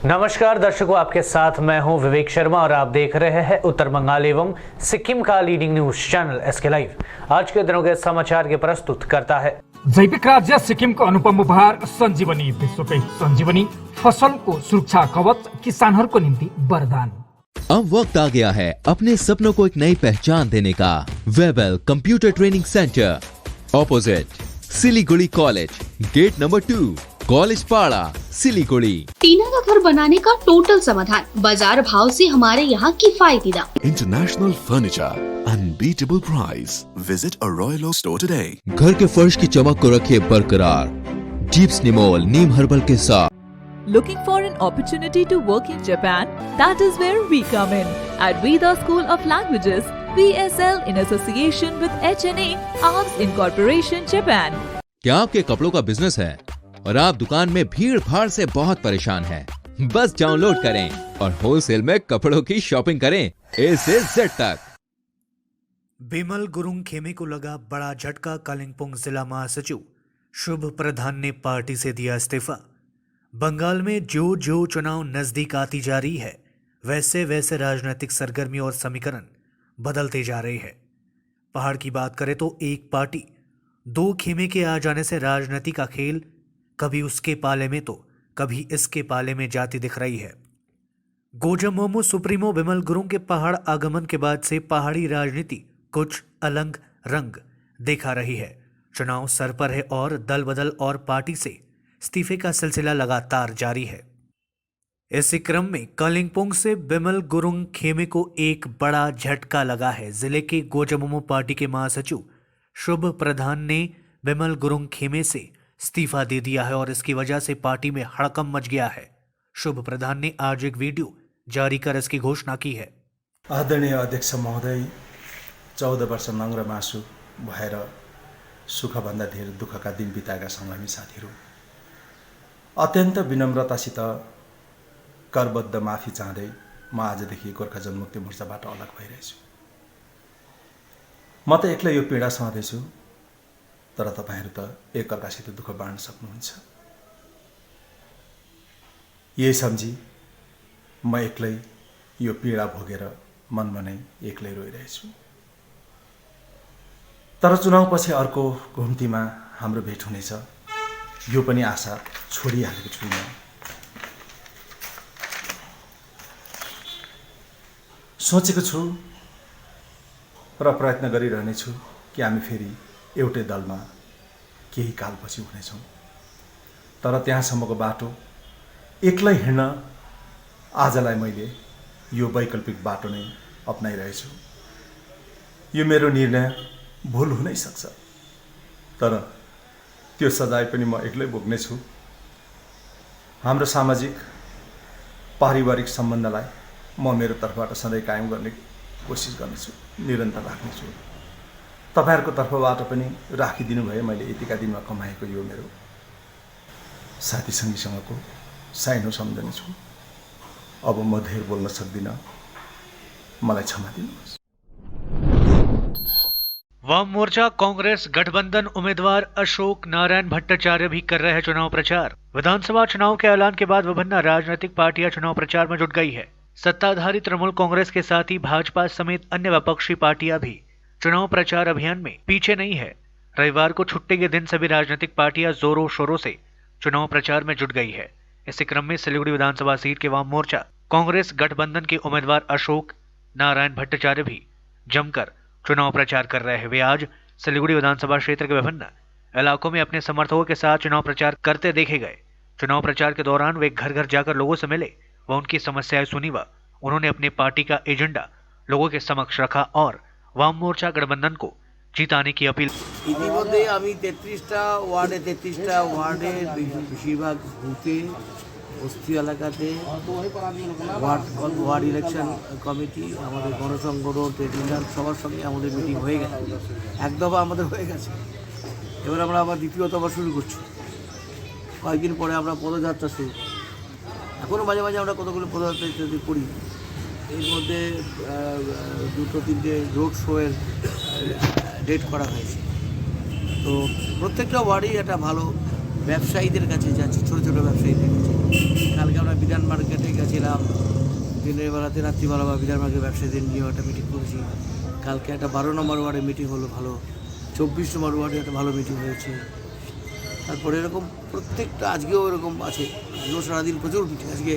नमस्कार दर्शकों, आपके साथ मैं हूं विवेक शर्मा और आप देख रहे हैं उत्तर बंगाल एवं सिक्किम का leading news channel SK live. आज के दिनों के समाचार के प्रस्तुत करता है जैविक राज्य सिक्किम को अनुपम उपहार संजीवनी, विश्वकै संजीवनी फसल को सुरक्षा कवच, किसानों को निम्ति वरदान। अब वक्त आ गया है अपने सपनों को एक नई पहचान देने का। Webel computer training centre, opposite Siliguri college, gate number 2, college Para, Siliguri. टीना का घर बनाने का टोटल समाधान, बाजार भाव से हमारे यहाँ किफायती दाम। International furniture, unbeatable price. Visit a Royal Oak store today. घर के फर्श की चमक को रखिए बरकरार जीप्स निमोल नीम हर्बल के साथ। Looking for an opportunity to work in Japan? That is where we come in. At Vida School of Languages, VSL in association with HNA, Arms Incorporation, Japan. क्या आपके कपड़ों का बिजनेस है और आप दुकान में भीड़ भाड़ से बहुत परेशान हैं? बस डाउनलोड करें और होलसेल में कपड़ों की शॉपिंग करें A से Z तक। बिमल गुरुंग खेमे को लगा बड़ा झटका। कालिंपोंग जिला महासचिव शुभ प्रधान ने पार्टी से दिया इस्तीफा। बंगाल में जो जो चुनाव नजदीक आती जा रही है, वैसे वैसे राजनीतिक सरगर्मी और समीकरण बदलते जा रहे हैं। पहाड़ की बात करें तो एक पार्टी दो खेमे के आ जाने से राजनीति का खेल कभी उसके पाले में तो कभी इसके पाले में जाती दिख रही है। गोजम मोमो सुप्रीमो बिमल गुरुंग के पहाड़ आगमन के बाद से पहाड़ी राजनीति कुछ अलग रंग दिखा रही है। चुनाव सर पर है और दल बदल और पार्टी से इस्तीफे का सिलसिला लगातार जारी है। इसी क्रम में कालिंपोंग से बिमल गुरुंग खेमे को एक बड़ा झटका लगा है। जिले के गोजमोमो पार्टी के महासचिव शुभ प्रधान ने बिमल गुरुंग खेमे से इस्तीफा दे दिया है और इसकी वजह से पार्टी में हड़कंप मच गया है। शुभ प्रधान ने आज एक वीडियो जारी कर इसकी घोषणा की है। आदरणीय अध्यक्ष महोदय, 14 वर्ष नङ्ग्र मासु भएर सुखभन्दा धेरै दुःखका दिन बिताएका सङ्ग्रामी साथीहरू, अत्यन्त विनम्रतासित करबद्ध माफी चाहँदै म आजदेखि गोर्खा जनमुक्ति मोर्चाबाट अलग भइरहेछु। म त एक्लै यो पीडा सहँदैछु, तर तपाईहरू त एकअर्कासित दुःख बाँड्न सक्नुहुन्छ। यही सम्झी म एक्लै यो पीडा भोगेर मनमा नै एक्लै रोइरहेछु। तर चुनावपछि अर्को घुम्तीमा हाम्रो भेट हुनेछ, यो पनि आशा छोडिहालेको छुइनँ। सोचेको छु र प्रयत्न गरिरहनेछु कि हामी फेरि एउटै दलमा केही कालपछि हुनेछौँ। तर त्यहाँसम्मको बाटो एक्लै हिँड्न आजलाई मैले यो वैकल्पिक बाटो नै अपनाइरहेछु। यो मेरो निर्णय भुल हुनै सक्छ, तर त्यो सजाय पनि म एक्लै भोग्नेछु। हाम्रो सामाजिक पारिवारिक सम्बन्धलाई म मेरो तर्फबाट सधैँ कायम गर्ने कोसिस गर्नेछु, निरन्तर राख्नेछु। तपाईहरुको तर्फबाट पनि राखिदिनु भए मैले यतिका दिनमा कमाएको यो मेरो साथी सङ्गीसँगको साइनो सम्झनेछु। अब म धेर बोल्न सक्दिनँ, मलाई क्षमा दिनुहोस्। वाम मोर्चा कांग्रेस गठबंधन उम्मीदवार अशोक नारायण भट्टाचार्य भी कर रहे हैं चुनाव प्रचार। विधानसभा चुनाव के ऐलान के बाद विभिन्न राजनीतिक पार्टियां चुनाव प्रचार में जुट गई है। सत्ताधारी तृणमूल कांग्रेस के साथ ही भाजपा समेत अन्य विपक्षी पार्टियां भी चुनाव प्रचार अभियान में पीछे नहीं है। रविवार को छुट्टी के दिन सभी राजनीतिक पार्टियां जोरों शोरों से चुनाव प्रचार में जुट गई है। इसी क्रम में सिलीगुड़ी विधानसभा सीट के वाम मोर्चा कांग्रेस गठबंधन के उम्मीदवार अशोक नारायण भट्टाचार्य भी जमकर चुनाव प्रचार कर रहे हैं। वे आज सिलीगुड़ी विधानसभा क्षेत्र के विभिन्न इलाकों में अपने समर्थकों के साथ चुनाव प्रचार करते देखे गए। चुनाव प्रचार के दौरान वे घर घर जाकर लोगों से मिले व उनकी समस्याएं सुनी व उन्होंने अपनी पार्टी का एजेंडा लोगों के समक्ष रखा और वाम मोर्चा गठबंधन को जिताने की अपील। ইতিমধ্যে আমি 33টা ওয়ার্ডে বেশিরভাগ বুথে বস্তি এলাকাতে ওয়ার্ড ইলেকশন কমিটি, আমাদের গণসংগঠন, ট্রেড ইউনিয়ন সবার সঙ্গে আমাদের মিটিং হয়ে গেছে। এক দফা আমাদের হয়ে গেছে, এবার আমরা আবার দ্বিতীয় দফা শুরু করছি। কয়েকদিন পরে আমরা পদযাত্রা শুরু, এখনও মাঝে মাঝে আমরা কতগুলো পদযাত্রা ইত্যাদি করি। এর মধ্যে 2-3টে রোড শোয়ের ডেট করা হয়েছে। তো প্রত্যেকটা ওয়ার্ডেই একটা ভালো ব্যবসায়ীদের কাছে যাচ্ছি, ছোটো ছোটো ব্যবসায়ীদের কাছে। কালকে আমরা বিধান মার্কেটে গেছিলাম, দিনের বেলাতে রাত্রিবেলা বা বিধান মার্কেট ব্যবসায়ীদের নিয়েও একটা মিটিং করেছি। কালকে একটা 12 নম্বর ওয়ার্ডে মিটিং হলো ভালো, 24 নম্বর ওয়ার্ডে একটা ভালো মিটিং হয়েছে। তারপরে এরকম প্রত্যেকটা আজকেও এরকম আছে, আজকেও সারাদিন প্রচুর মিটিং। আজকে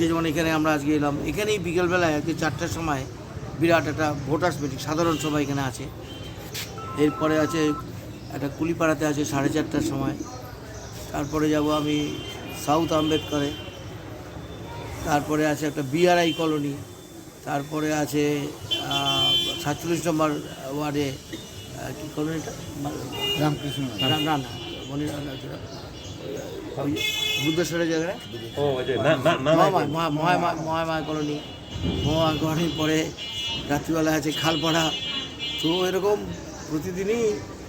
যেমন এখানে আমরা আজকে এলাম, এখানেই বিকেলবেলায় আজকে 4টার সময় বিরাট একটা ভোটার্স মিটিং, সাধারণ সভা এখানে আছে। এরপরে আছে একটা কুলিপাড়াতে আছে 4:30টার সময়। তারপরে যাব আমি সাউথ আম্বেদকরে, তারপরে আছে একটা বিআরআই কলোনি, তারপরে আছে 47 নম্বর ওয়ার্ডে কী কলোনিটা, রামকৃষ্ণ না ওই বুদ্ধেশ্বরের জায়গায় মহামায়া কলোনি, মহামায়া কলোনির পরে রাত্রিবেলা আছে খালপাড়া। তো এরকম প্রতিদিনই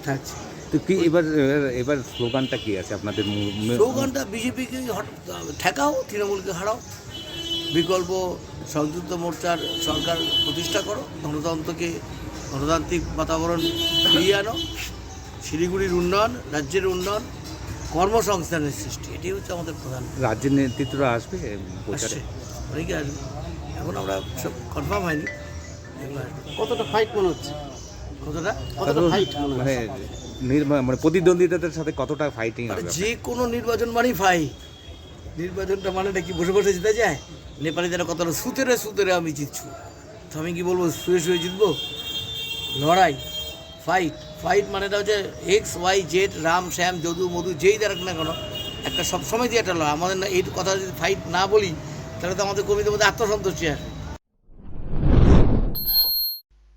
থাকছে। তো কি এবার স্লোগানটা কি আছে আপনাদের? স্লোগানটা বিজেপিকে ঠেকাও, তৃণমূলকে হারাও, বিকল্প সংযুক্ত মোর্চার সরকার প্রতিষ্ঠা করো, গণতান্ত্রিক বাতাবরণ ফিরিয়ে আনো, শিলিগুড়ির উন্নয়ন, রাজ্যের উন্নয়ন, কর্মসংস্থানের সৃষ্টি, এটাই হচ্ছে আমাদের প্রধান। রাজ্যের নেতৃত্বরা আসবে প্রচারে? অনেকে আসবে, এখন আমরা সব কনফার্ম হয়নি। কতটা ফাইট মনে হচ্ছে? কতটা ফাইট মানে প্রতিদ্বন্দ্বিতাদের সাথে কতটা ফাইটিং হবে? যে কোনো নির্বাচন মানেই ফাইট। নির্বাচনটা মানে কি বসে বসে জিতে যায়? নেপালিদের কতটা সুতেরে আমি জিতছু, তো আমি কি বলবো শুয়ে জিতবো? লড়াই, ফাইট মানেটা হচ্ছে XYZ, রাম শ্যাম যদু মধু যেই দেখ না কেন, একটা সবসময় দিয়ে একটা লড়াই। আমাদের না এই কথা যদি ফাইট না বলি তাহলে তো আমাদের কবিদের মধ্যে আত্মসন্তুষ্টি আসবে।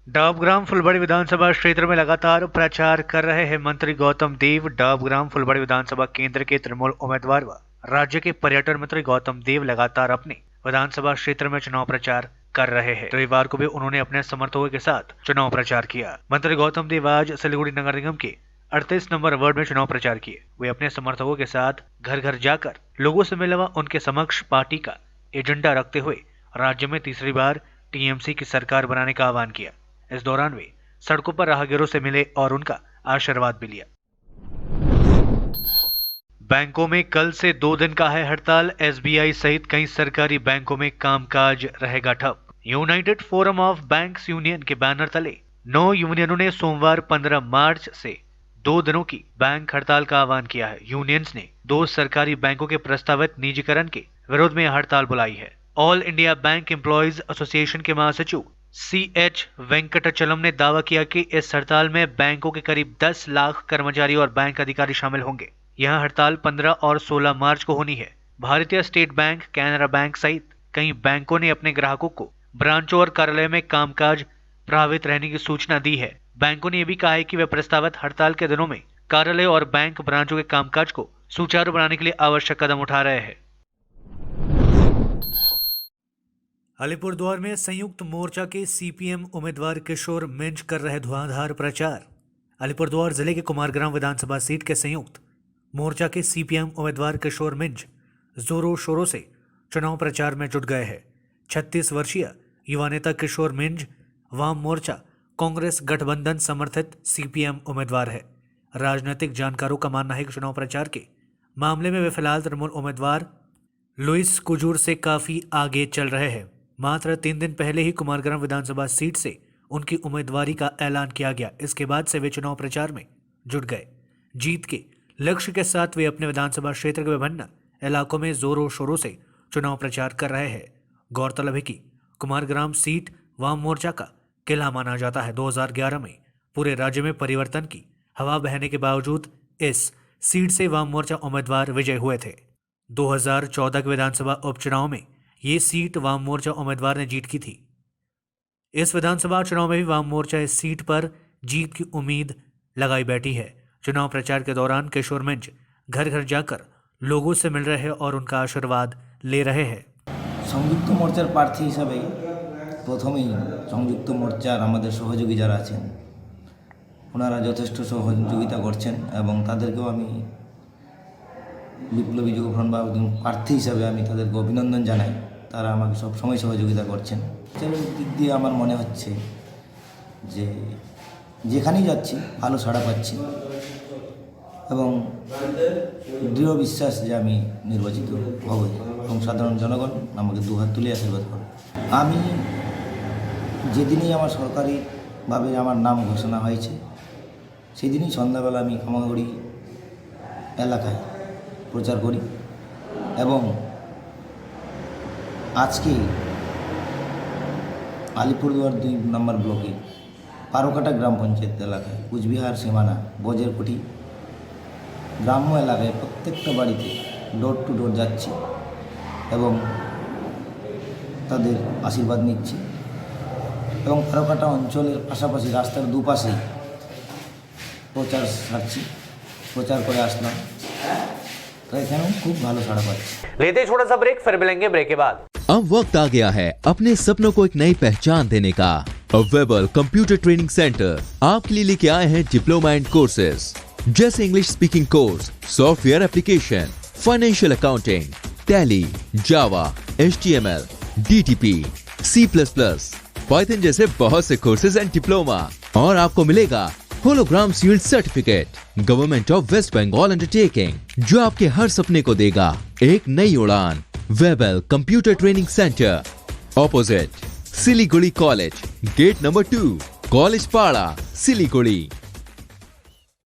डाबग्राम फुलबाड़ी विधानसभा क्षेत्र में लगातार प्रचार कर रहे हैं मंत्री गौतम देव। डाबग्राम फुलबाड़ी विधानसभा केंद्र के तृणमूल उम्मीदवार व राज्य के पर्यटन मंत्री गौतम देव लगातार अपने विधानसभा क्षेत्र में चुनाव प्रचार कर रहे हैं। रविवार को भी उन्होंने अपने समर्थकों के साथ चुनाव प्रचार किया। मंत्री गौतम देव आज सिलीगुड़ी नगर निगम के 38 नंबर वार्ड में चुनाव प्रचार किए। वे अपने समर्थकों के साथ घर घर जाकर लोगों से मिले व उनके समक्ष पार्टी का एजेंडा रखते हुए राज्य में तीसरी बार TMC की सरकार बनाने का आह्वान किया। इस दौरान वे सड़कों पर राहगीरों से मिले और उनका आशीर्वाद भी लिया। बैंकों में कल से 2 दिन का है हड़ताल। SBI सहित कई सरकारी बैंकों में कामकाज रहेगा ठप। United forum of banks union के बैनर तले 9 यूनियनों ने सोमवार 15 मार्च से 2 दिनों की बैंक हड़ताल का आह्वान किया है। यूनियंस ने 2 सरकारी बैंकों के प्रस्तावित निजीकरण के विरोध में हड़ताल बुलाई है। All India bank employees association के महासचिव CH वेंकटचलम ने दावा किया कि इस हड़ताल में बैंकों के करीब 10 लाख कर्मचारी और बैंक अधिकारी शामिल होंगे। यह हड़ताल 15 और 16 मार्च को होनी है। भारतीय स्टेट बैंक, कैनरा बैंक सहित कई बैंकों ने अपने ग्राहकों को ब्रांचों और कार्यालय में कामकाज प्रभावित रहने की सूचना दी है। बैंकों ने यह भी कहा है कि वे प्रस्तावित हड़ताल के दिनों में कार्यालय और बैंक ब्रांचों के कामकाज को सुचारू बनाने के लिए आवश्यक कदम उठा रहे हैं। अलीपुरद्वार में संयुक्त मोर्चा के CPM उम्मीदवार किशोर मिंज कर रहे धुआंधार प्रचार। अलीपुरद्वार जिले के कुमारग्राम विधानसभा सीट के संयुक्त मोर्चा के CPM उम्मीदवार किशोर मिंज जोरों शोरों से चुनाव प्रचार में जुट गए हैं। 36 वर्षीय युवा नेता किशोर मिंज वाम मोर्चा कांग्रेस गठबंधन समर्थित CPM उम्मीदवार है। राजनीतिक जानकारों का मानना है कि चुनाव प्रचार के मामले में वे फिलहाल तृणमूल उम्मीदवार लुइस कुजूर से काफी आगे चल रहे हैं। मात्र 3 दिन पहले ही कुमारग्राम विधानसभा सीट से उनकी उम्मीदवारी का ऐलान किया गया। इसके बाद से वे चुनाव प्रचार में जुट गए। जीत के लक्ष्य के साथ वे अपने विधानसभा क्षेत्र के विभिन्न इलाकों में जोरों शोरों से चुनाव प्रचार कर रहे हैं। गौरतलब है कि कुमारग्राम सीट वाम मोर्चा का किला माना जाता है। 2011 में पूरे राज्य में परिवर्तन की हवा बहने के बावजूद इस सीट से वाम मोर्चा उम्मीदवार विजय हुए थे। 2014 के विधानसभा उपचुनाव में ये सीट वाम मोर्चा उम्मीदवार ने जीत की थी। इस विधानसभा चुनाव में भी वाम मोर्चा इस सीट पर जीत की उम्मीद लगाई बैठी है। चुनाव प्रचार के दौरान किशोर मिंज घर घर जाकर लोगों से मिल रहे हैं और उनका आशीर्वाद ले रहे हैं। সংযুক্ত মোর্চার প্রার্থী হিসাবে প্রথমেই সংযুক্ত মোর্চার আমাদের সহযোগী যারা আছেন ওনারা যথেষ্ট সহযোগিতা করছেন এবং তাদেরকেও আমি বিপ্লবী যুবফ্রন্ট বা প্রার্থী হিসাবে আমি তাদেরকে অভিনন্দন জানাই। তারা আমাকে সব সময় সহযোগিতা করছেন। সেটার দিক দিয়ে আমার মনে হচ্ছে যে যেখানেই যাচ্ছি ভালো সাড়া পাচ্ছি এবং দৃঢ় বিশ্বাস যে আমি নির্বাচিত হব এবং সাধারণ জনগণ আমাকে দুহাত তুলে আশীর্বাদ করে। আমি যেদিনই আমার সরকারিভাবে আমার নাম ঘোষণা হয়েছে সেদিনই সন্ধ্যাবেলা আমি কামাগুড়ি এলাকায় প্রচার করি এবং আজকে আলিপুরদুয়ার 2 নম্বর ব্লকে পারোকাটা গ্রাম পঞ্চায়েত এলাকায় কুচবিহার সীমানা বজেরকুটি গ্রাম্য এলাকায় প্রত্যেকটা বাড়িতে ডোর টু ডোর যাচ্ছি এবং তাদের আশীর্বাদ নিচ্ছি এবং পারোকাটা অঞ্চলের পাশাপাশি রাস্তার দুপাশে প্রচার সারছি, প্রচার করে আসলাম, তো এখানেও খুব ভালো সাড়া পাচ্ছি। लेते छोटा सा ब्रेक, फिर मिलेंगे ब्रेक के बाद। अब वक्त आ गया है अपने सपनों को एक नई पहचान देने का। वेबल कंप्यूटर ट्रेनिंग सेंटर आपके लिए लेके आए हैं डिप्लोमा एंड कोर्सेज जैसे English speaking course, software application, financial accounting, Tally, Java, HTML, DTP, C++, Python जैसे बहुत से कोर्सेज एंड डिप्लोमा। और आपको मिलेगा hologram sealed certificate government of West Bengal undertaking, जो आपके हर सपने को देगा एक नई उड़ान। Webel computer training centre, opposite Siliguri college, gate number 2, college Para, Siliguri.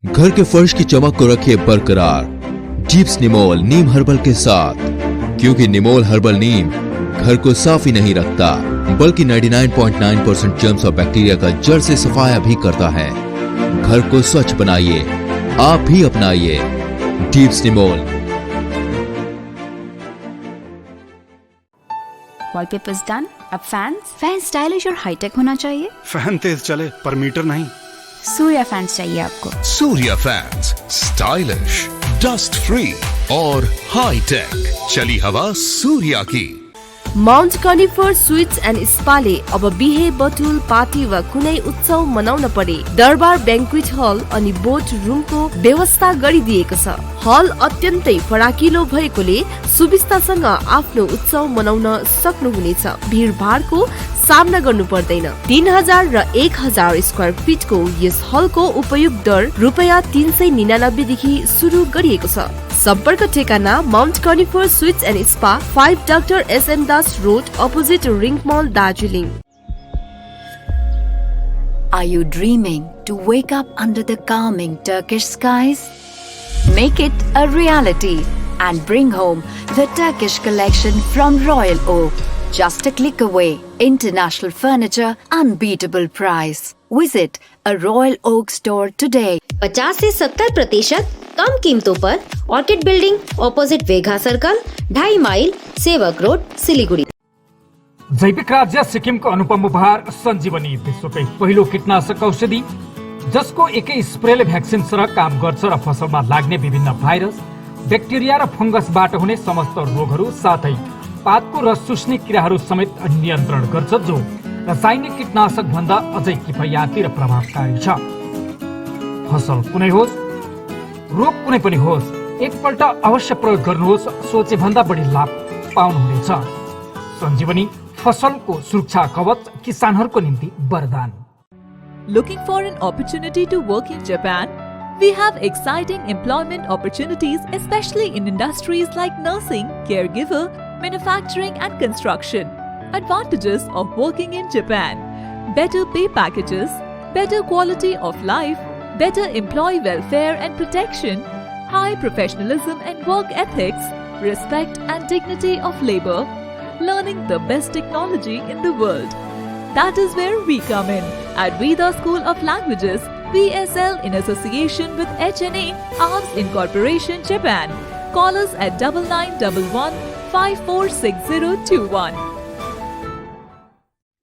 घर के फर्श की चमक को रखिए बरकरार जीप्स निमोल नीम हर्बल के साथ, क्योंकि निमोल हर्बल नीम घर को साफ ही नहीं रखता बल्कि 99.9% जर्म्स और बैक्टीरिया का जड़ से सफाया भी करता है। घर को स्वच्छ बनाइए, आप भी अपनाइए डीप्स निमोल। Wallpapers done. अब फैन स्टाइलिश और हाईटेक होना चाहिए। फैन तेज चले पर मीटर नहीं। सूर्या फैंस चाहिए आपको। Surya fans stylish, dust free और हाई टेक। चली हवा सूर्या की। माउन्ट कर्निफर स्वीट्स एन्ड स्पाले अब बिहे बटुल पार्टी वा कुनै उत्सव मनाउन परे दरबार बैंक्वेट हल अनि बोट रुमको व्यवस्था गरिदिएको छ। हल अत्यन्तै फराकिलो भएकोले सुविस्तासँग आफ्नो उत्सव मनाउन सक्नुहुनेछ। भीडभाडको सामना गर्नु पर्दैन। 3000 र 1000 स्क्वायर फिटको यस हलको उपयोग दर ₹399 देखि सुरु गरिएको छ। सम्पर्क ठेगाना माउन्ट कर्निफर suites and spa, 5 doctor SM Das road, opposite ring mall, Darjeeling. Are you dreaming to wake up under the calming Turkish skies? Make it a reality and bring home the Turkish collection from Royal Oak. Just a click away. International furniture, unbeatable price. Visit a Royal Oak store today. 50 से 70% कम कीमतों पर orchid building, opposite Vega circle, 2.5 mile, Sevoke road, Siliguri. जैविक राज्य सिक्किमको अनुपम उपहार सञ्जीवनी, विश्वकै पहिलो कीटनाशक औषधि जसको एकै स्प्रेले भ्याक्सिन सरह काम गर्छ र फसलमा लाग्ने विभिन्न भाइरस, ब्याक्टेरिया र फंगसबाट हुने समस्त रोगहरू साथै पातको रस चुस्ने किराहरू समेत नियन्त्रण गर्छ, जो रासायनिक कीटनाशक भन्दा अझै किफायती र प्रभावकारी छ। फसल कुनै होस्, रोग कुनै पनि होस्, एकपल्ट अवश्य प्रयोग गर्नुहोस्, सोचे भन्दा बढी लाभ पाउनुहुनेछ। सञ्जीवनी फसलको सुरक्षा कवच, किसानहरूको निम्ति वरदान। Looking for an opportunity to work in Japan? We have exciting employment opportunities, especially in industries like nursing, caregiver, manufacturing and construction. Advantages of working in Japan: better pay packages, better quality of life, better employee welfare and protection, high professionalism and work ethics, respect and dignity of labor, learning the best technology in the world. That is where we come in at Veda School of Languages, VSL, in association with HNA, Arms Incorporation, Japan. Call us at 9911546021.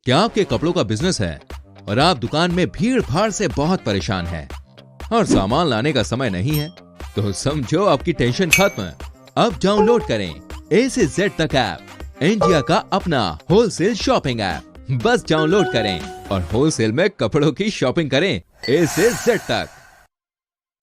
क्या आपके कपड़ों का business है और आप दुकान में भीड़ भाड़ से बहुत परेशान हैं और सामान लाने का समय नहीं है? तो समझो आपकी टेंशन खत्म। अब डाउनलोड करें A से Z तक ऐप, इंडिया का अपना होलसेल शॉपिंग ऐप। बस डाउनलोड करें और होलसेल में कपड़ों की शॉपिंग करें A से Z तक।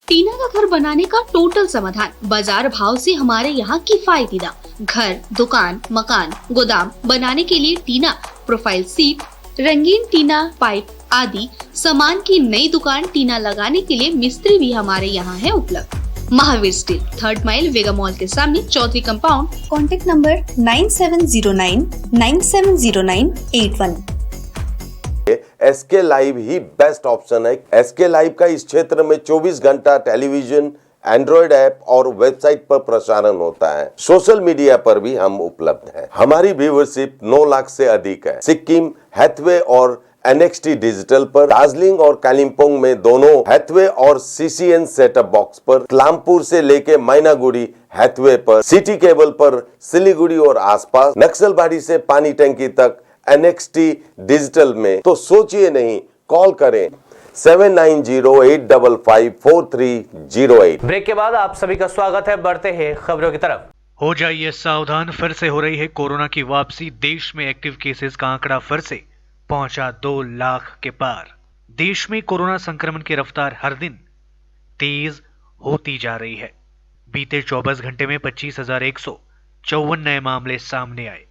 टीना का घर बनाने का टोटल समाधान बाजार भाव से हमारे यहाँ किफायती दाम। घर, दुकान, मकान, गोदाम बनाने के लिए टीना, प्रोफाइल सीट, रंगीन टीना, पाइप आदि सामान की नई दुकान टीना लगाने के लिए मिस्त्री भी हमारे यहाँ है उपलब्ध। Mahavir steel, 3rd mile Vega mall के सामने, Chaudhary compound. Contact number 9709970981। SK live ही बेस्ट ऑप्शन है। SK लाइव का इस क्षेत्र में 24 घंटा टेलीविजन, एंड्रॉइड ऐप और वेबसाइट पर प्रसारण होता है। सोशल मीडिया पर भी हम उपलब्ध हैं। हमारी व्यूवरशिप 9 लाख से अधिक है। सिक्किम, हैथवे और NXT डिजिटल पर, दार्जिलिंग और कालिम्पोंग में दोनों हैथवे और CCN सेटअप बॉक्स पर, क्लामपुर से लेके मैनागुड़ी हैथवे पर, सिटी केबल पर सिलीगुड़ी और आसपास, नक्सलबाड़ी से पानी टंकी तक NXT डिजिटल में। तो सोचिए नहीं, कॉल करें 7908554308। ब्रेक के बाद आप सभी का स्वागत है। बढ़ते हैं खबरों की तरफ। हो जाइए सावधान, फिर से हो रही है कोरोना की वापसी। देश में एक्टिव केसेस का आंकड़ा फिर से पहुंचा 2 लाख के पार। देश में कोरोना संक्रमण की रफ्तार हर दिन तेज होती जा रही है। बीते 24 घंटे में 25,154 नए मामले सामने आए।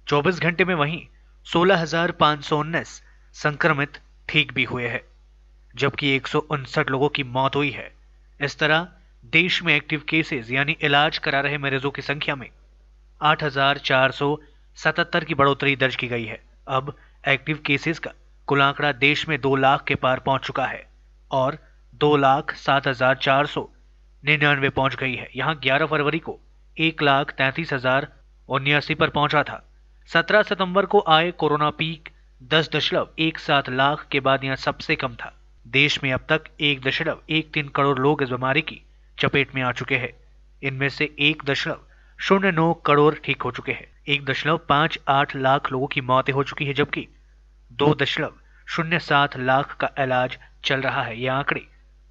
24 घंटे में वहीं 16,519 संक्रमित ठीक भी हुए हैं, जबकि 159 लोगों की मौत हुई है। इस तरह देश में एक्टिव केसेस यानी इलाज करा रहे मरीजों की संख्या में 8,477 की बढ़ोतरी दर्ज की गई है। अब एक्टिव केसेस का कुल आंकड़ा देश में 2 लाख के पार पहुंच चुका है और 2,07,499 पहुंच गई है। यहां 11 फरवरी को 1,33,079 पर पहुंचा था। 17 सितंबर को आए कोरोना पीक 10.17 लाख के बाद यहां सबसे कम था। देश में अब तक 1.13 करोड़ लोग इस बीमारी की चपेट में आ चुके हैं। इनमें से 1.09 करोड़ ठीक हो चुके हैं। 1.58 लाख लोगों की मौतें हो चुकी है, जबकि 2.07 लाख का इलाज चल रहा है। यह आंकड़े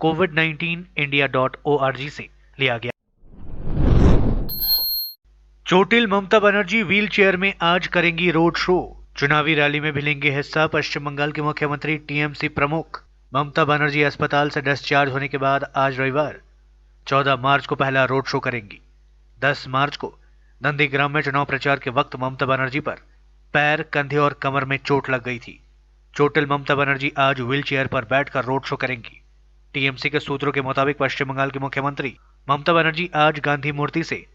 covid19india.org से लिया गया। चोटिल ममता बनर्जी व्हील चेयर में आज करेंगी रोड शो। चुनावी रैली में भी लेंगे हिस्सा पश्चिम बंगाल के मुख्यमंत्री TMC प्रमुख। ममता बनर्जी अस्पताल से डिस्चार्ज होने के बाद आज रविवार 14 मार्च को पहला रोड शो करेंगी। 10 मार्च को नंदीग्राम में चुनाव प्रचार के वक्त ममता बनर्जी पर पैर, कंधे और कमर में चोट लग गई थी। चोटिल ममता बनर्जी आज व्हील चेयर पर बैठकर रोड शो करेंगी। TMC के सूत्रों के मुताबिक पश्चिम बंगाल के मुख्यमंत्री ममता बनर्जी आज गांधी मूर्ति से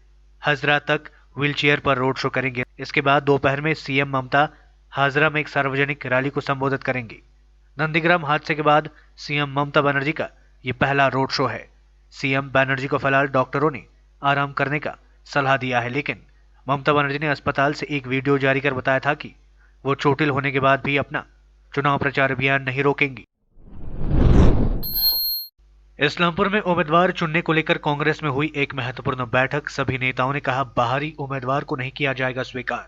हजरा तक व्हील चेयर पर रोड शो करेंगे। इसके बाद दोपहर में CM ममता हाजरा में एक सार्वजनिक रैली को संबोधित करेंगी। नंदीग्राम हादसे के बाद CM ममता बनर्जी का ये पहला रोड शो है। CM बनर्जी को फिलहाल डॉक्टरों ने आराम करने का सलाह दिया है, लेकिन ममता बनर्जी ने अस्पताल से एक वीडियो जारी कर बताया था कि वो चोटिल होने के बाद भी अपना चुनाव प्रचार अभियान नहीं रोकेंगी। इस्लामपुर में उम्मीदवार चुनने को लेकर कांग्रेस में हुई एक महत्वपूर्ण बैठक। सभी नेताओं ने कहा बाहरी उम्मीदवार को नहीं किया जाएगा स्वीकार।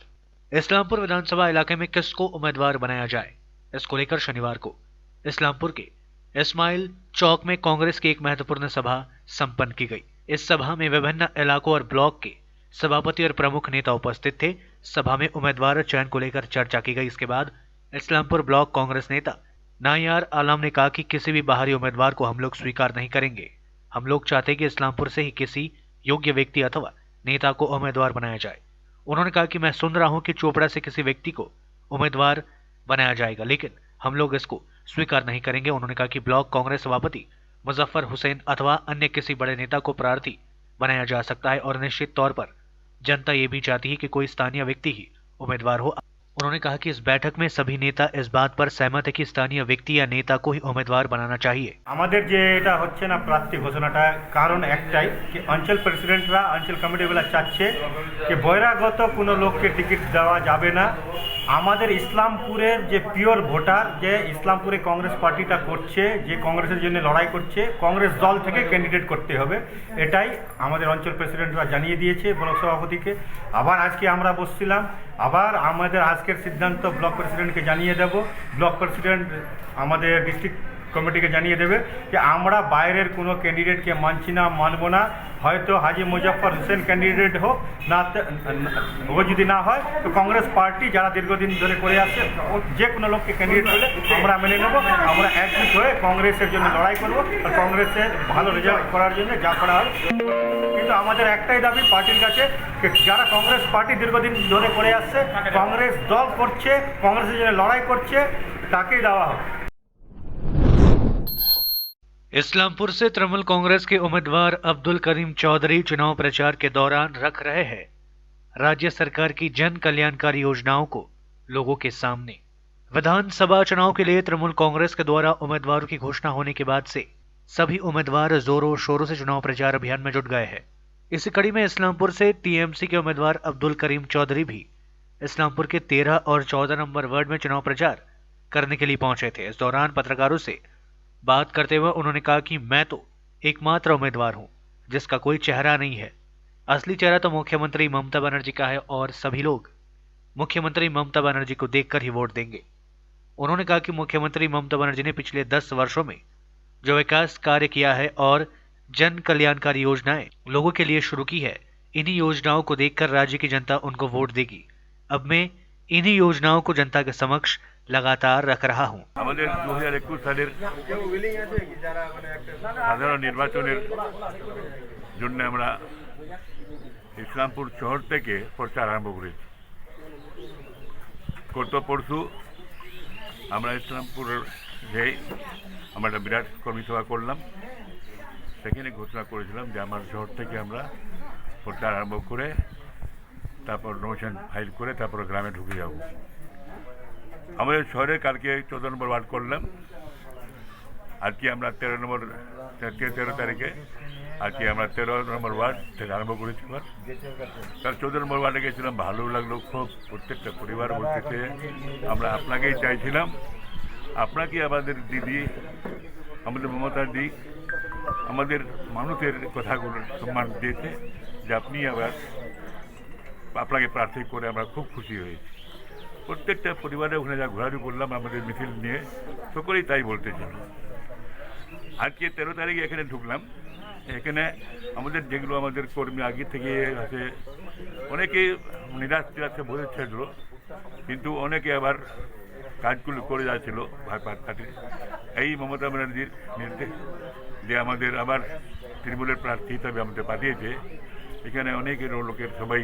इस्लामपुर विधानसभा इलाके में किसको उम्मीदवार बनाया जाए, इसको लेकर शनिवार को इस्लामपुर के इस्माइल चौक में कांग्रेस की एक महत्वपूर्ण सभा संपन्न की गई। इस सभा में विभिन्न इलाकों और ब्लॉक के सभापति और प्रमुख नेता उपस्थित थे। सभा में उम्मीदवार चयन को लेकर चर्चा की गई। इसके बाद इस्लामपुर ब्लॉक कांग्रेस नेता नायार आलम ने कहा कि किसी भी बाहरी उम्मीदवार को हम लोग स्वीकार नहीं करेंगे। हम लोग चाहते हैं कि इस्लामपुर से ही किसी योग्य व्यक्ति अथवा नेता को उम्मीदवार बनाया जाए। उन्होंने कहा कि मैं सुन रहा हूं कि चोपड़ा से किसी व्यक्ति को उम्मीदवार बनाया जाएगा, लेकिन हम लोग इसको स्वीकार नहीं करेंगे। उन्होंने कहा कि ब्लॉक कांग्रेस सभापति मुजफ्फर हुसैन अथवा अन्य किसी बड़े नेता को प्रार्थी बनाया जा सकता है और निश्चित तौर पर जनता ये भी चाहती है कि कोई स्थानीय व्यक्ति ही उम्मीदवार हो। उन्होंने कहा कि इस बैठक में सभी नेता इस बात पर सहमत है कि स्थानीय व्यक्ति या नेता को ही उम्मीदवार बनाना चाहिए। আমাদের যে এটা হচ্ছে না প্রার্থী ঘোষণাটা কারণ একটাই कि অঞ্চল প্রেসিডেন্টরা অঞ্চল কমিটিগুলো চাচ্ছে যে বহিরাগত কোনো লোককে টিকিট দেওয়া যাবে না। আমাদের ইসলামপুরের যে পিওর ভোটার যে ইসলামপুরে কংগ্রেস পার্টিটা করছে, যে কংগ্রেসের জন্য লড়াই করছে, কংগ্রেস দল থেকে ক্যান্ডিডেট করতে হবে, এটাই আমাদের অঞ্চল প্রেসিডেন্টরা জানিয়ে দিয়েছে ব্লক সভাপতিকে। আবার আজকে আমরা বসছিলাম, আবার আমাদের আজকের সিদ্ধান্ত ব্লক প্রেসিডেন্টকে জানিয়ে দেব। ব্লক প্রেসিডেন্ট আমাদের ডিস্ট্রিক্ট কমিটিকে জানিয়ে দেবে যে আমরা বাইরের কোনো ক্যান্ডিডেটকে মানছি না, মানব না। হয়তো হাজি মুজফ্ফর হোসেন ক্যান্ডিডেট হোক না, ও যদি না হয় তো কংগ্রেস পার্টি যারা দীর্ঘদিন ধরে করে আসছে যে কোনো লোককে ক্যান্ডিডেট হলে আমরা মেনে নেব। আমরা একজুট হয়ে কংগ্রেসের জন্য লড়াই করব আর কংগ্রেসের ভালো রেজাল্ট করার জন্য যা করা হয়। কিন্তু আমাদের একটাই দাবি পার্টির কাছে, যারা কংগ্রেস পার্টি দীর্ঘদিন ধরে করে আসছে, কংগ্রেস দল করছে, কংগ্রেসের জন্য লড়াই করছে, তাকেই দেওয়া হবে। इस्लामपुर से तृणमूल कांग्रेस के उम्मीदवार अब्दुल करीम चौधरी चुनाव प्रचार के दौरान रख रहे हैं राज्य सरकार की जन कल्याणकारी योजनाओं को लोगों के सामने। विधानसभा चुनाव के लिए तृणमूल कांग्रेस के द्वारा उम्मीदवारों की घोषणा होने के बाद से सभी उम्मीदवार जोरों शोरों से चुनाव प्रचार अभियान में जुट गए हैं। इसी कड़ी में इस्लामपुर से टीएमसी के उम्मीदवार अब्दुल करीम चौधरी भी इस्लामपुर के 13 और 14 नंबर वार्ड में चुनाव प्रचार करने के लिए पहुंचे थे। इस दौरान पत्रकारों से बात करते हुए उन्होंने कहा कि मैं तो एकमात्र उम्मीदवार हूं जिसका कोई चेहरा नहीं है। असली चेहरा तो मुख्यमंत्री ममता बनर्जी का है और सभी लोग मुख्यमंत्री ममता बनर्जी को देखकर ही वोट देंगे। उन्होंने कहा कि मुख्यमंत्री ममता बनर्जी ने पिछले 10 वर्षों में जो विकास कार्य किया है और जन कल्याणकारी योजनाएं लोगों के लिए शुरू की है, इन्हीं योजनाओं को देखकर राज्य की जनता उनको वोट देगी। अब मैं इन्हीं योजनाओं को जनता के समक्ष लगातार रख रहा हूं। আমাদের 2021 সালের সাধারণ নির্বাচনের জন্য আমরা ইসলামপুর শহর থেকে প্রচার আরম্ভ করেছি। গত পরশু আমরা ইসলামপুরের যে আমরা একটা বিরাট কর্মী সভা করলাম, সেখানে ঘোষণা করেছিলাম যে আমার শহর থেকে আমরা প্রচার আরম্ভ করে তারপর নমিনেশন ফাইল করে তারপর গ্রামে ঢুকে যাব। আমাদের শহরে কালকে 14 নম্বর ওয়ার্ড করলাম, আজকে আমরা 13 তারিখে আজকে আমরা 13 নম্বর ওয়ার্ড থেকে আরম্ভ করেছিলাম। তার 14 নম্বর ওয়ার্ডে গেছিলাম, ভালো লাগলো খুব। প্রত্যেকটা পরিবার বলতেছে আমরা আপনাকেই চাইছিলাম, আপনাকে আমাদের দিদি, আমাদের মমতা দি আমাদের মানুষের কথাগুলো সম্মান দিয়েছে যে আপনি আবার আপনাকে প্রার্থী করে আমরা খুব খুশি হয়েছি। প্রত্যেকটা পরিবারে ওখানে যা ঘোরাঘুরি করলাম আমাদের মিছিল নিয়ে, সকলেই তাই বলতেছিল। আজকে 13 তারিখে এখানে ঢুকলাম, এখানে আমাদের যেগুলো আমাদের কর্মী আগে থেকে আছে অনেকে নিরাশ টিরাশে বলেছিল, কিন্তু অনেকে আবার কাজগুলো করে যাচ্ছিল পার্টির। এই মমতা ব্যানার্জির নির্দেশ যে আমাদের আবার তৃণমূলের প্রার্থী হিসাবে আমাদের পাঠিয়েছে, এখানে অনেকের লোকের সবাই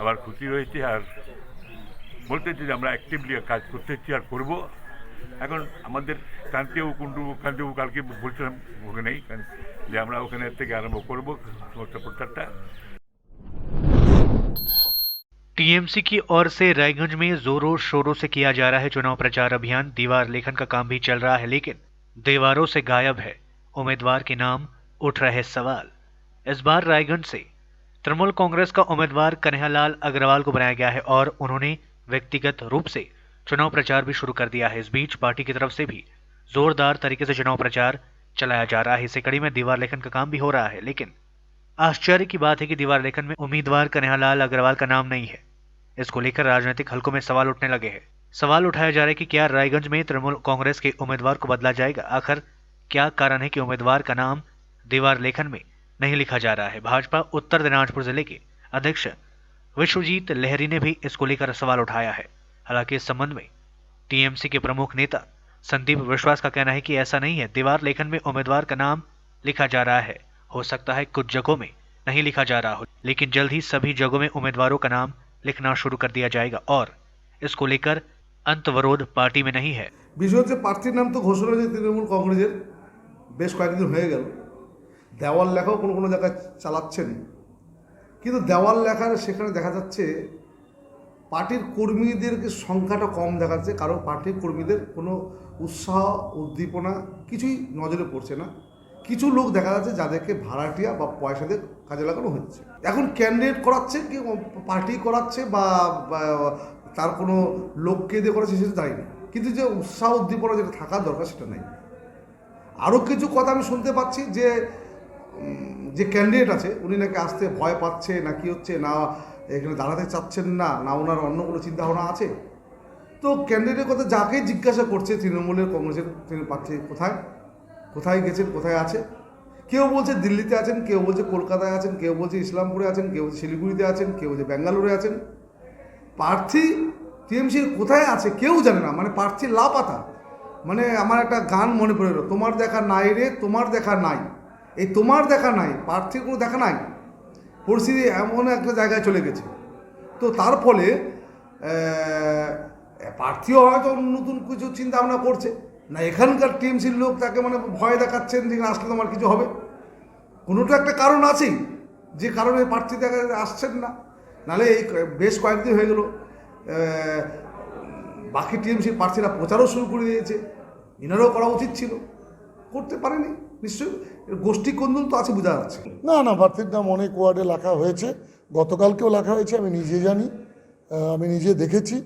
আবার খুশি হয়েছে আর বলতেছি যে আমরা অ্যাক্টিভলি কাজ করতেছি আর করব। এখন আমাদের কান্তিবাবু কালকে বলছিলাম ওখানেই যে আমরা ওখানে থেকে আরম্ভ করবো সমস্ত প্রচারটা। टीएमसी की ओर से रायगंज में जोरों शोरों से किया जा रहा है चुनाव प्रचार अभियान। दीवार लेखन का काम भी चल रहा है, लेकिन दीवारों से गायब है उम्मीदवार के नाम, उठ रहे सवाल। इस बार रायगंज से तृणमूल कांग्रेस का उम्मीदवार कन्हैयालाल अग्रवाल को बनाया गया है और उन्होंने व्यक्तिगत रूप से चुनाव प्रचार भी शुरू कर दिया है। इस बीच पार्टी की तरफ से भी जोरदार तरीके से चुनाव प्रचार चलाया जा रहा है। इसी कड़ी में दीवार लेखन का काम भी हो रहा है, लेकिन आश्चर्य की बात है कि दीवार लेखन में उम्मीदवार कन्हैयालाल अग्रवाल का नाम नहीं है। इसको लेकर राजनीतिक हलकों में सवाल उठने लगे हैं। सवाल उठाया जा रहा है कि क्या रायगंज में तृणमूल कांग्रेस के उम्मीदवार को बदला जाएगा? आखिर क्या कारण है कि उम्मीदवार का नाम दीवार लेखन में नहीं लिखा जा रहा है? भाजपा उत्तर दिनाजपुर जिले के अध्यक्ष विश्वजीत लहरी ने भी इसको लेकर सवाल उठाया है। हालांकि इस संबंध में टीएमसी के प्रमुख नेता संदीप विश्वास का कहना है कि ऐसा नहीं है, दीवार लेखन में उम्मीदवार का नाम लिखा जा रहा है। हो सकता है कुछ जगहों में नहीं लिखा जा रहा हो, लेकिन जल्द ही सभी जगहों में उम्मीदवारों का नाम लिखना शुरू कर दिया जाएगा और इसको लेकर अंतवरोध पार्टी में नहीं है। বিষয় হচ্ছে প্রার্থীর নাম তো ঘোষণা হয়েছে তৃণমূল কংগ্রেসের, বেশ কয়েকদিন হয়ে গেল। দেওয়াল লেখাও কোনো কোনো জায়গায় চালাচ্ছেন, কিন্তু দেওয়াল লেখার সেখানে দেখা যাচ্ছে পার্টির কর্মীদেরকে সংখ্যাটা কম দেখাচ্ছে, কারণ পার্টির কর্মীদের কোনো উৎসাহ উদ্দীপনা কিছুই নজরে পড়ছে না। কিছু লোক দেখা যাচ্ছে যাদেরকে ভাড়াটিয়া বা পয়সা দিয়ে কাজে লাগানো হচ্ছে। এখন ক্যান্ডিডেট করাচ্ছে কি পার্টি করাচ্ছে বা তার কোনো লোককে দিয়ে করাচ্ছে সেটা জানি না, কিন্তু যে উৎসাহ উদ্দীপনা যেটা থাকার দরকার সেটা নেই। আরও কিছু কথা আমি শুনতে পাচ্ছি যে ক্যান্ডিডেট আছে উনি নাকি আসতে ভয় পাচ্ছে, না কি হচ্ছে, না এখানে দাঁড়াতে চাচ্ছেন না, না ওনার অন্য কোনো চিন্তাভাবনা আছে। তো ক্যান্ডিডেটের কথা যাকে জিজ্ঞাসা করছে তৃণমূলের কংগ্রেসের তিনি পাচ্ছে কোথায় গেছেন, কোথায় আছে। কেউ বলছে দিল্লিতে আছেন, কেউ বলছে কলকাতায় আছেন, কেউ বলছে ইসলামপুরে আছেন, কেউ বলছে শিলিগুড়িতে আছেন, কেউ বলছে ব্যাঙ্গালোরে আছেন। প্রার্থী টিএমসির কোথায় আছে কেউ জানে না, মানে প্রার্থী লাপাতা। মানে আমার একটা গান মনে পড়ে গেল, তোমার দেখা নাই রে তোমার দেখা নাই। এই তোমার দেখা নাই, প্রার্থীর কোনো দেখা নাই, পরিস্থিতি এমন একটা জায়গায় চলে গেছে। তো তার ফলে প্রার্থীও হয়তো নতুন কিছু চিন্তা ভাবনা করছে, না এখানকার টিএমসির লোক তাকে মানে ভয় দেখাচ্ছেন যে আসলে তোমার কিছু হবে। কোনোটা একটা কারণ আছেই যে কারণে প্রার্থী দেখা আসছেন না, নাহলে এই বেশ কয়েকদিন হয়ে গেল বাকি টিএমসির প্রার্থীরা প্রচারও শুরু করে দিয়েছে, এনারাও করা উচিত ছিল, করতে পারেনি। নিশ্চয়ই গোষ্ঠী কোন্দল তো আছে, বোঝা যাচ্ছে। না না, প্রার্থীর নাম অনেক ওয়ার্ডে লেখা হয়েছে, গতকালকেও লেখা হয়েছে, আমি নিজে জানি, আমি নিজে দেখেছি,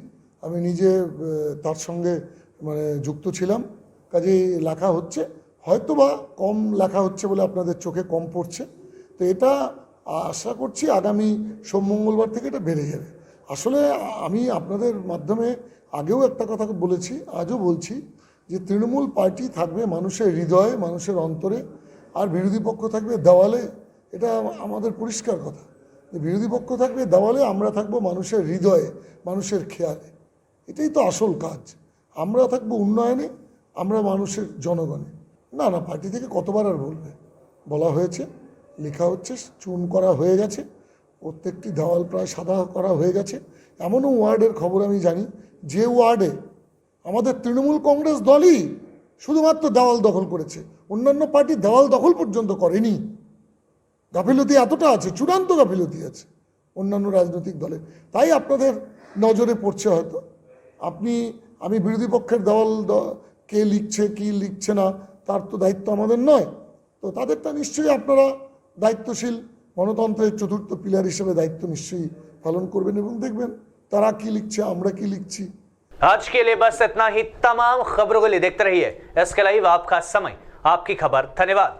আমি নিজে তার সঙ্গে মানে যুক্ত ছিলাম, কাজেই লেখা হচ্ছে, হয়তো বা কম লেখা হচ্ছে বলে আপনাদের চোখে কম পড়ছে। তো এটা আশা করছি আগামী সোম মঙ্গলবার থেকে এটা বেড়ে যাবে। আসলে আমি আপনাদের মাধ্যমে আগেও একটা কথা বলেছি, আজও বলছি যে তৃণমূল পার্টি থাকবে মানুষের হৃদয়ে, মানুষের অন্তরে, আর বিরোধী পক্ষ থাকবে দেওয়ালে। এটা আমাদের পরিষ্কার কথা যে বিরোধী পক্ষ থাকবে দেওয়ালে, আমরা থাকবো মানুষের হৃদয়ে, মানুষের খেয়ালে। এটাই তো আসল কাজ। আমরা থাকবো উন্নয়নে, আমরা মানুষের জনগণে। না না, পার্টি থেকে কতবার আর বলবে, বলা হয়েছে, লেখা হচ্ছে, চুন করা হয়ে গেছে, প্রত্যেকটি দেওয়াল প্রায় সাদা করা হয়ে গেছে। এমনও ওয়ার্ডের খবর আমি জানি যে ওয়ার্ডে আমাদের তৃণমূল কংগ্রেস দলই শুধুমাত্র দেওয়াল দখল করেছে, অন্যান্য পার্টি দেওয়াল দখল পর্যন্ত করেনি। গাফিলতি এতটা আছে, চূড়ান্ত গাফিলতি আছে অন্যান্য রাজনৈতিক দলের। তাই আপনাদের নজরে পড়ছে হয়তো। আমি বিরোধী পক্ষের দেওয়াল কে লিখছে কি লিখছে না তার তো দায়িত্ব আমাদের নয়, তো তাদেরটা নিশ্চয়ই আপনারা দায়িত্বশীল গণতন্ত্রের চতুর্থ পিলার হিসেবে দায়িত্ব নিশ্চয়ই পালন করবেন এবং দেখবেন তারা কি লিখছে, আমরা কি লিখছি। आज के लिए बस इतना ही। तमाम खबरों के लिए देखते रहिए एसके लाइव, आपका समय आपकी खबर। धन्यवाद।